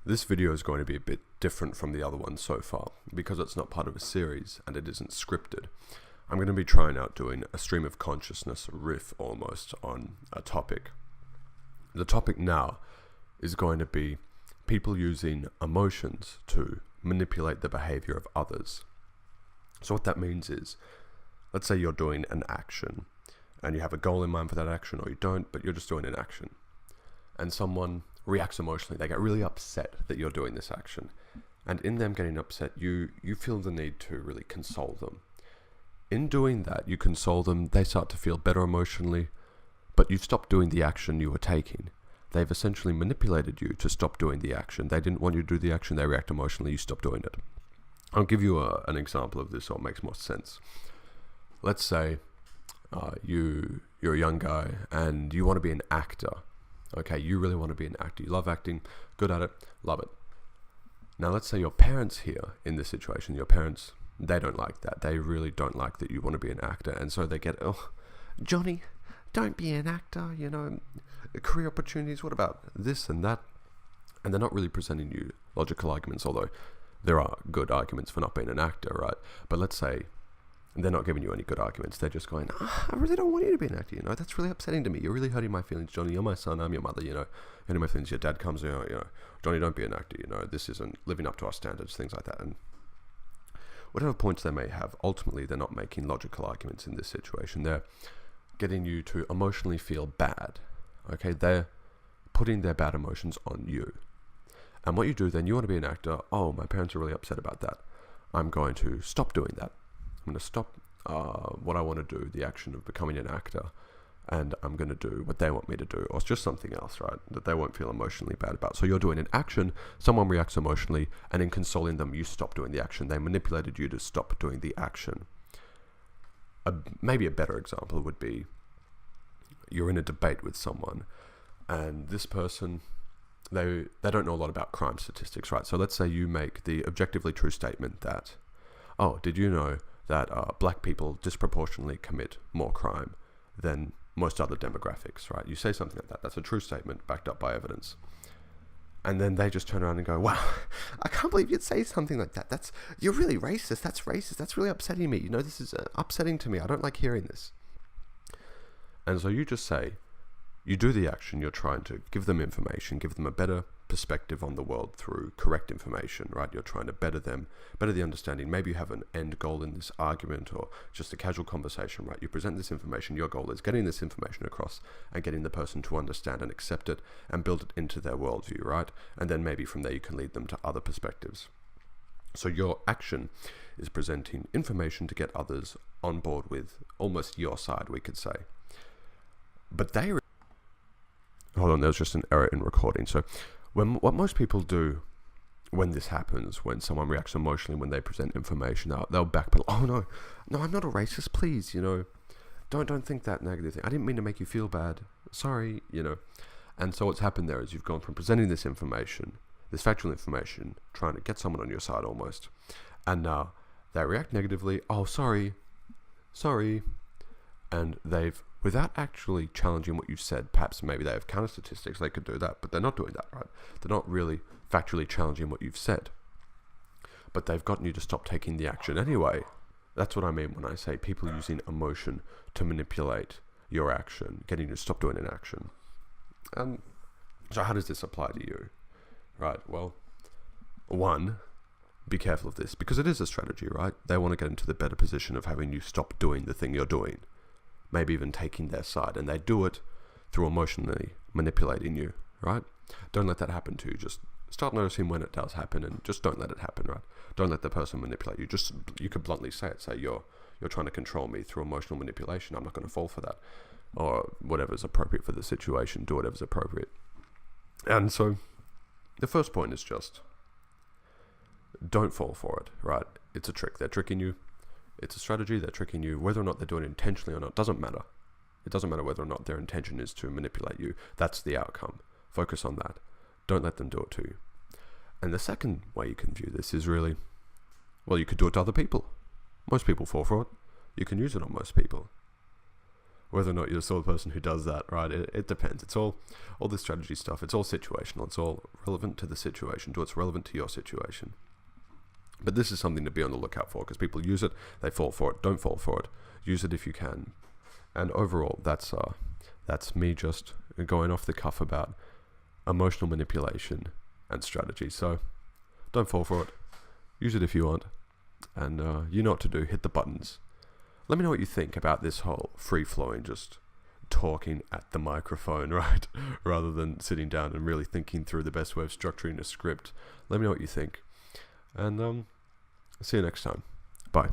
This video is going to be a bit different from the other ones so far because it's not part of a series and it isn't scripted. I'm going to be trying out doing a stream of consciousness riff almost on a topic. The topic now is going to be people using emotions to manipulate the behavior of others. So what that means is, let's say you're doing an action and you have a goal in mind for that action, or you don't, but you're just doing an action. And someone reacts emotionally. They get really upset that you're doing this action. And in them getting upset, you feel the need to really console them. In doing that, you console them, they start to feel better emotionally, but you've stopped doing the action you were taking. They've essentially manipulated you to stop doing the action. They didn't want you to do the action, they react emotionally, you stop doing it. I'll give you an example of this so it makes more sense. Let's say you're a young guy and you want to be an actor. Okay, you really want to be an actor. You love acting, good at it, love it. Now let's say your parents here in this situation, your parents, they don't like that. They really don't like that you want to be an actor. And so they get, oh, Johnny, don't be an actor, career opportunities, what about this and that? And they're not really presenting you logical arguments, although there are good arguments for not being an actor, right? But let's say they're not giving you any good arguments. They're just going, I really don't want you to be an actor, that's really upsetting to me. You're really hurting my feelings, Johnny. You're my son, I'm your mother, hurting my feelings. Your dad comes, Johnny, don't be an actor, this isn't living up to our standards, things like that. And whatever points they may have, ultimately they're not making logical arguments in this situation. They're getting you to emotionally feel bad, okay? They're putting their bad emotions on you. And what you do then, you want to be an actor. Oh, my parents are really upset about that. I'm going to stop doing that. I'm going to stop what I want to do, the action of becoming an actor, and I'm going to do what they want me to do, or just something else, right, that they won't feel emotionally bad about. So you're doing an action, someone reacts emotionally, and in consoling them, you stop doing the action. They manipulated you to stop doing the action. Maybe a better example would be you're in a debate with someone, and this person, they don't know a lot about crime statistics, right? So let's say you make the objectively true statement that, oh, did you know that black people disproportionately commit more crime than most other demographics, right? You say something like that. That's a true statement backed up by evidence. And then they just turn around and go, wow, I can't believe you'd say something like that. You're really racist. That's racist. That's really upsetting me. This is upsetting to me. I don't like hearing this. And so you just say, you do the action, you're trying to give them information, give them a better perspective on the world through correct information, right? You're trying to better the understanding. Maybe you have an end goal in this argument or just a casual conversation, right? You present this information, your goal is getting this information across and getting the person to understand and accept it and build it into their worldview, right? And then maybe from there you can lead them to other perspectives. So your action is presenting information to get others on board with almost your side, we could say. But hold on, there's just an error in recording. So what most people do when this happens, when someone reacts emotionally, when they present information, they'll backpedal. Oh, no, I'm not a racist, please, don't think that negative thing. I didn't mean to make you feel bad. Sorry, And so what's happened there is you've gone from presenting this information, this factual information, trying to get someone on your side almost, and now they react negatively. Oh, sorry. And they've, without actually challenging what you've said, perhaps maybe they have counter statistics, they could do that, but they're not doing that, right? They're not really factually challenging what you've said, but they've gotten you to stop taking the action anyway. That's what I mean when I say people using emotion to manipulate your action, getting you to stop doing an action. And so how does this apply to you? Right, well, one, be careful of this, because it is a strategy, right? They want to get into the better position of having you stop doing the thing you're doing. Maybe even taking their side, and they do it through emotionally manipulating you, right? Don't let that happen to you. Just start noticing when it does happen, and just don't let it happen, right? Don't let the person manipulate you. You could bluntly say it. Say you're trying to control me through emotional manipulation. I'm not going to fall for that, or whatever's appropriate for the situation. Do whatever's appropriate. And so, the first point is just don't fall for it, right? It's a trick. They're tricking you. It's a strategy, they're tricking you. Whether or not they're doing it intentionally or not, doesn't matter. It doesn't matter whether or not their intention is to manipulate you. That's the outcome. Focus on that. Don't let them do it to you. And the second way you can view this is really, well, you could do it to other people. Most people fall for it. You can use it on most people. whether or not you're the sort of person who does that, right? It depends. It's all this strategy stuff. It's all situational. It's all relevant to the situation, to what's relevant to your situation. But this is something to be on the lookout for, because people use it, they fall for it. Don't fall for it. Use it if you can. And overall, that's me just going off the cuff about emotional manipulation and strategy. So don't fall for it. Use it if you want. And you know what to do. Hit the buttons. Let me know what you think about this whole free-flowing, just talking at the microphone, right? Rather than sitting down and really thinking through the best way of structuring a script. Let me know what you think. And see you next time. Bye.